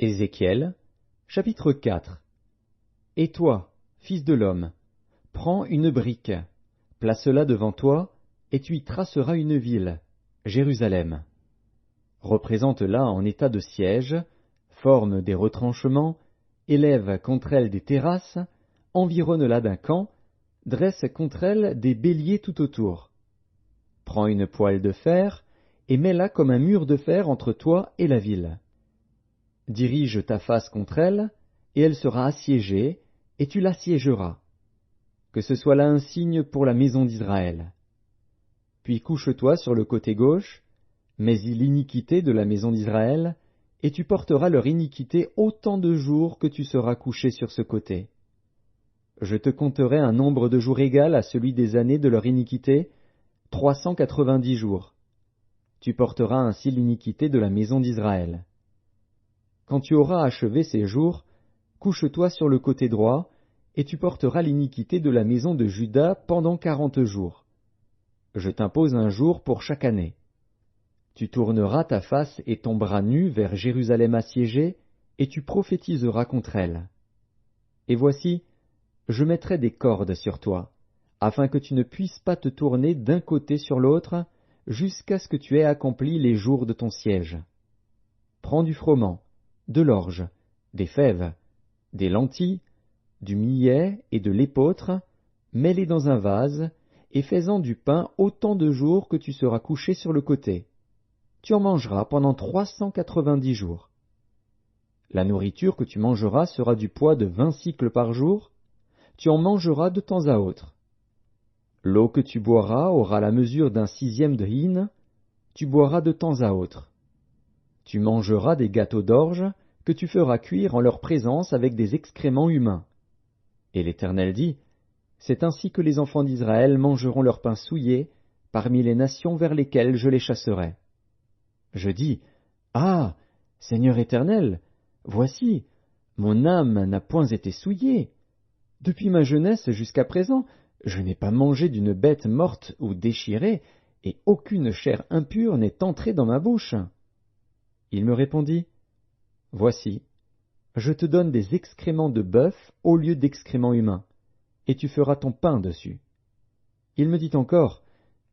Ézéchiel, chapitre 4. Et toi, fils de l'homme, prends une brique, place-la devant toi, et tu y traceras une ville, Jérusalem. Représente-la en état de siège, forme des retranchements, élève contre elle des terrasses, environne-la d'un camp, dresse contre elle des béliers tout autour. Prends une poêle de fer, et mets-la comme un mur de fer entre toi et la ville. Dirige ta face contre elle, et elle sera assiégée, et tu l'assiégeras. Que ce soit là un signe pour la maison d'Israël. Puis couche-toi sur le côté gauche, mets-y l'iniquité de la maison d'Israël, et tu porteras leur iniquité autant de jours que tu seras couché sur ce côté. Je te compterai un nombre de jours égal à celui des années de leur iniquité, 390 jours. Tu porteras ainsi l'iniquité de la maison d'Israël. Quand tu auras achevé ces jours, couche-toi sur le côté droit, et tu porteras l'iniquité de la maison de Juda pendant 40 jours. Je t'impose un jour pour chaque année. Tu tourneras ta face et ton bras nu vers Jérusalem assiégée, et tu prophétiseras contre elle. Et voici, je mettrai des cordes sur toi, afin que tu ne puisses pas te tourner d'un côté sur l'autre, jusqu'à ce que tu aies accompli les jours de ton siège. Prends du froment, de l'orge, des fèves, des lentilles, du millet et de l'épeautre, mets-les dans un vase, et fais-en du pain autant de jours que tu seras couché sur le côté. Tu en mangeras pendant 390 jours. La nourriture que tu mangeras sera du poids de 20 sicles par jour, tu en mangeras de temps à autre. L'eau que tu boiras aura la mesure d'un 1/6 de hin, tu boiras de temps à autre. Tu mangeras des gâteaux d'orge que tu feras cuire en leur présence avec des excréments humains. Et l'Éternel dit, c'est ainsi que les enfants d'Israël mangeront leur pain souillé parmi les nations vers lesquelles je les chasserai. Je dis, ah, Seigneur Éternel, voici, mon âme n'a point été souillée. Depuis ma jeunesse jusqu'à présent, je n'ai pas mangé d'une bête morte ou déchirée, et aucune chair impure n'est entrée dans ma bouche. Il me répondit, voici, je te donne des excréments de bœuf au lieu d'excréments humains, et tu feras ton pain dessus. Il me dit encore,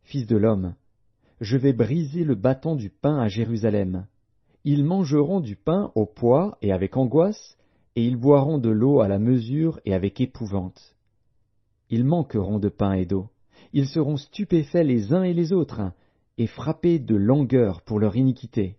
fils de l'homme, je vais briser le bâton du pain à Jérusalem. Ils mangeront du pain au poids et avec angoisse, et ils boiront de l'eau à la mesure et avec épouvante. Ils manqueront de pain et d'eau. Ils seront stupéfaits les uns et les autres, et frappés de langueur pour leur iniquité.